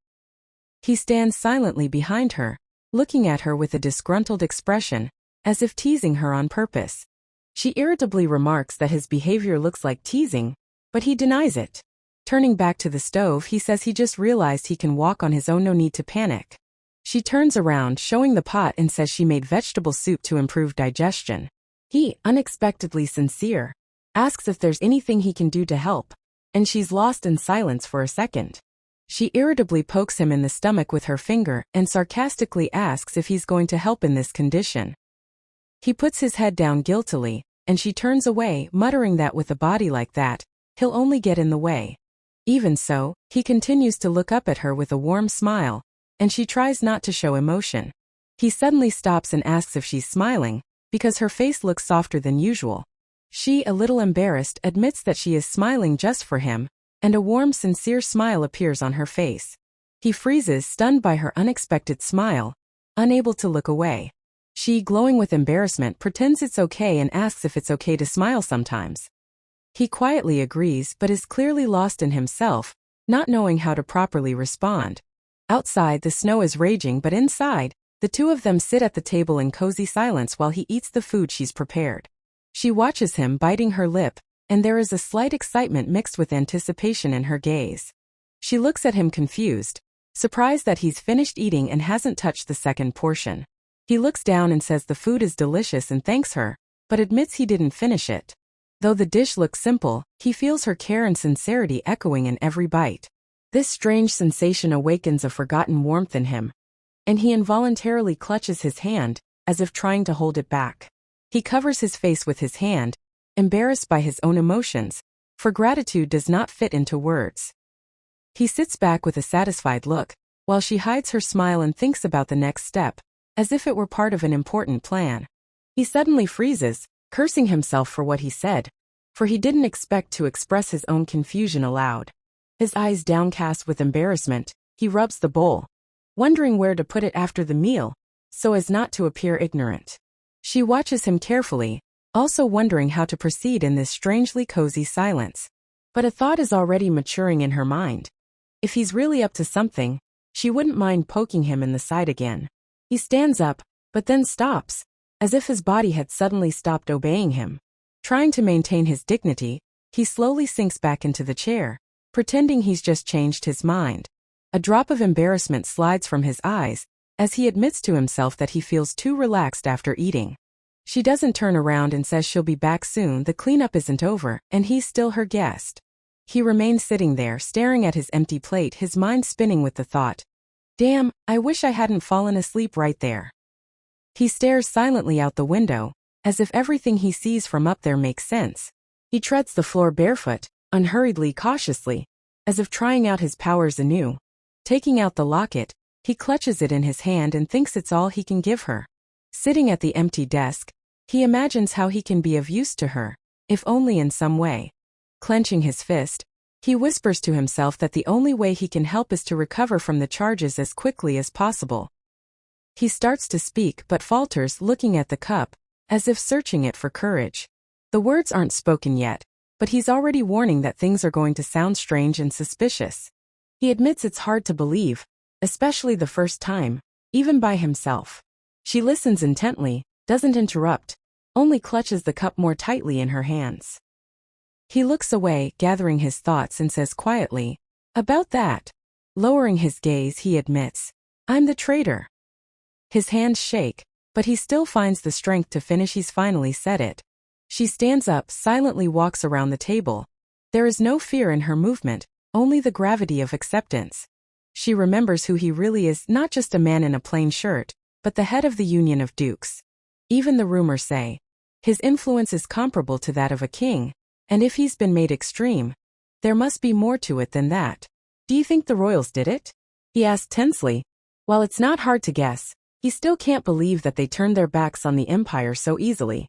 He stands silently behind her, looking at her with a disgruntled expression, as if teasing her on purpose. She irritably remarks that his behavior looks like teasing, but he denies it. Turning back to the stove, he says he just realized he can walk on his own, no need to panic. She turns around, showing the pot, and says she made vegetable soup to improve digestion. He, unexpectedly sincere, asks if there's anything he can do to help, and she's lost in silence for a second. She irritably pokes him in the stomach with her finger and sarcastically asks if he's going to help in this condition. He puts his head down guiltily, and she turns away, muttering that with a body like that, he'll only get in the way. Even so, he continues to look up at her with a warm smile, and she tries not to show emotion. He suddenly stops and asks if she's smiling, because her face looks softer than usual. She, a little embarrassed, admits that she is smiling just for him, and a warm, sincere smile appears on her face. He freezes, stunned by her unexpected smile, unable to look away. She, glowing with embarrassment, pretends it's okay and asks if it's okay to smile sometimes. He quietly agrees but is clearly lost in himself, not knowing how to properly respond. Outside, the snow is raging, but inside, the two of them sit at the table in cozy silence while he eats the food she's prepared. She watches him, biting her lip, and there is a slight excitement mixed with anticipation in her gaze. She looks at him confused, surprised that he's finished eating and hasn't touched the second portion. He looks down and says the food is delicious and thanks her, but admits he didn't finish it. Though the dish looks simple, he feels her care and sincerity echoing in every bite. This strange sensation awakens a forgotten warmth in him, and he involuntarily clutches his hand, as if trying to hold it back. He covers his face with his hand, embarrassed by his own emotions, for gratitude does not fit into words. He sits back with a satisfied look, while she hides her smile and thinks about the next step, as if it were part of an important plan. He suddenly freezes, cursing himself for what he said, for he didn't expect to express his own confusion aloud. His eyes downcast with embarrassment, he rubs the bowl, wondering where to put it after the meal, so as not to appear ignorant. She watches him carefully, also wondering how to proceed in this strangely cozy silence. But a thought is already maturing in her mind. If he's really up to something, she wouldn't mind poking him in the side again. He stands up, but then stops, as if his body had suddenly stopped obeying him. Trying to maintain his dignity, he slowly sinks back into the chair, pretending he's just changed his mind. A drop of embarrassment slides from his eyes, as he admits to himself that he feels too relaxed after eating. She doesn't turn around and says she'll be back soon. The cleanup isn't over, and he's still her guest. He remains sitting there, staring at his empty plate, his mind spinning with the thought, "Damn, I wish I hadn't fallen asleep right there." He stares silently out the window, as if everything he sees from up there makes sense. He treads the floor barefoot, unhurriedly, cautiously, as if trying out his powers anew. Taking out the locket, he clutches it in his hand and thinks it's all he can give her. Sitting at the empty desk, he imagines how he can be of use to her, if only in some way. Clenching his fist, he whispers to himself that the only way he can help is to recover from the charges as quickly as possible. He starts to speak but falters, looking at the cup, as if searching it for courage. The words aren't spoken yet, but he's already warning that things are going to sound strange and suspicious. He admits it's hard to believe, especially the first time, even by himself. She listens intently, doesn't interrupt, only clutches the cup more tightly in her hands. He looks away, gathering his thoughts, and says quietly, "About that." Lowering his gaze, he admits, "I'm the traitor." His hands shake, but he still finds the strength to finish. He's finally said it. She stands up, silently walks around the table. There is no fear in her movement, only the gravity of acceptance. She remembers who he really is, not just a man in a plain shirt, but the head of the Union of Dukes. Even the rumors say, his influence is comparable to that of a king, and if he's been made extreme, there must be more to it than that. "Do you think the royals did it?" he asked tensely. While it's not hard to guess, he still can't believe that they turned their backs on the empire so easily.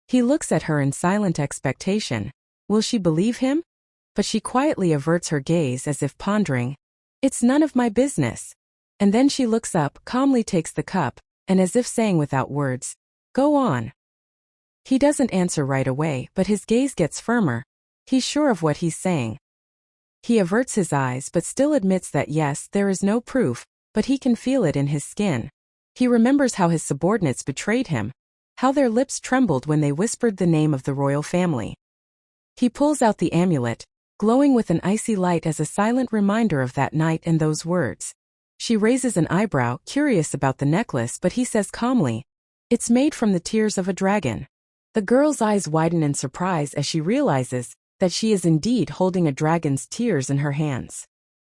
He looks at her in silent expectation. Will she believe him? But she quietly averts her gaze as if pondering, "It's none of my business." And then she looks up, calmly takes the cup, and as if saying without words, "Go on." He doesn't answer right away, but his gaze gets firmer. He's sure of what he's saying. He averts his eyes but still admits that yes, there is no proof, but he can feel it in his skin. He remembers how his subordinates betrayed him, how their lips trembled when they whispered the name of the royal family. He pulls out the amulet, glowing with an icy light as a silent reminder of that night and those words. She raises an eyebrow, curious about the necklace, but he says calmly, "It's made from the tears of a dragon." The girl's eyes widen in surprise as she realizes that she is indeed holding a dragon's tears in her hands.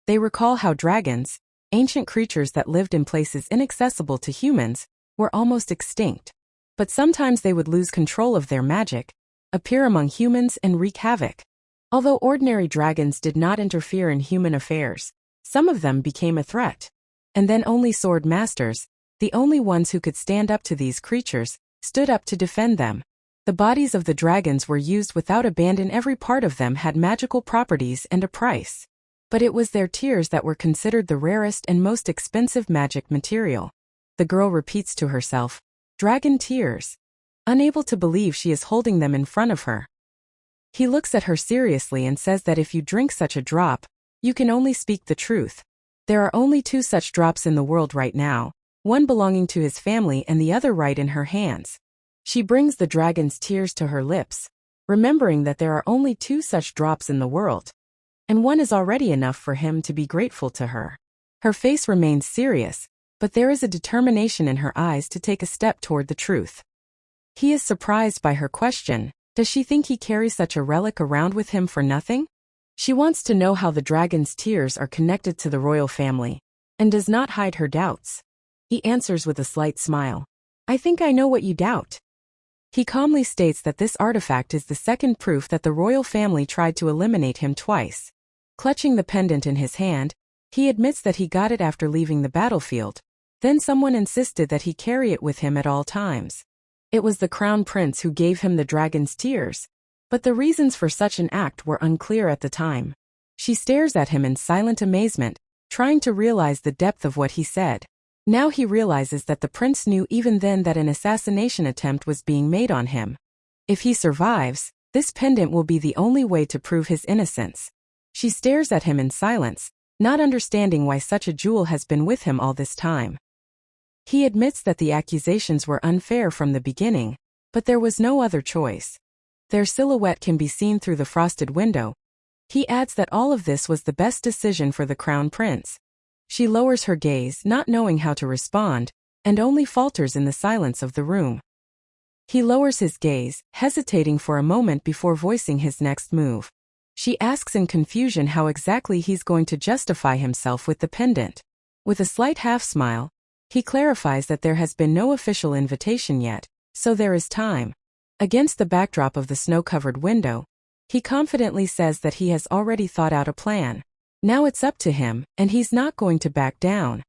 They recall how dragons, ancient creatures that lived in places inaccessible to humans, were almost extinct. But sometimes they would lose control of their magic, appear among humans and wreak havoc. Although ordinary dragons did not interfere in human affairs, some of them became a threat. And then only sword masters, the only ones who could stand up to these creatures, stood up to defend them. The bodies of the dragons were used without abandon. Every part of them had magical properties and a price. But it was their tears that were considered the rarest and most expensive magic material. The girl repeats to herself, "Dragon tears," unable to believe she is holding them in front of her. He looks at her seriously and says that if you drink such a drop, you can only speak the truth. There are only 2 such drops in the world right now, one belonging to his family and the other right in her hands. She brings the dragon's tears to her lips, remembering that there are only 2 such drops in the world. And one is already enough for him to be grateful to her. Her face remains serious, but there is a determination in her eyes to take a step toward the truth. He is surprised by her question. Does she think he carries such a relic around with him for nothing? She wants to know how the dragon's tears are connected to the royal family, and does not hide her doubts. He answers with a slight smile. "I think I know what you doubt." He calmly states that this artifact is the second proof that the royal family tried to eliminate him twice. Clutching the pendant in his hand, he admits that he got it after leaving the battlefield. Then someone insisted that he carry it with him at all times. It was the crown prince who gave him the dragon's tears, but the reasons for such an act were unclear at the time. She stares at him in silent amazement, trying to realize the depth of what he said. Now he realizes that the prince knew even then that an assassination attempt was being made on him. If he survives, this pendant will be the only way to prove his innocence. She stares at him in silence, not understanding why such a jewel has been with him all this time. He admits that the accusations were unfair from the beginning, but there was no other choice. Their silhouette can be seen through the frosted window. He adds that all of this was the best decision for the crown prince. She lowers her gaze, not knowing how to respond, and only falters in the silence of the room. He lowers his gaze, hesitating for a moment before voicing his next move. She asks in confusion how exactly he's going to justify himself with the pendant. With a slight half-smile, he clarifies that there has been no official invitation yet, so there is time. Against the backdrop of the snow-covered window, he confidently says that he has already thought out a plan. Now it's up to him, and he's not going to back down.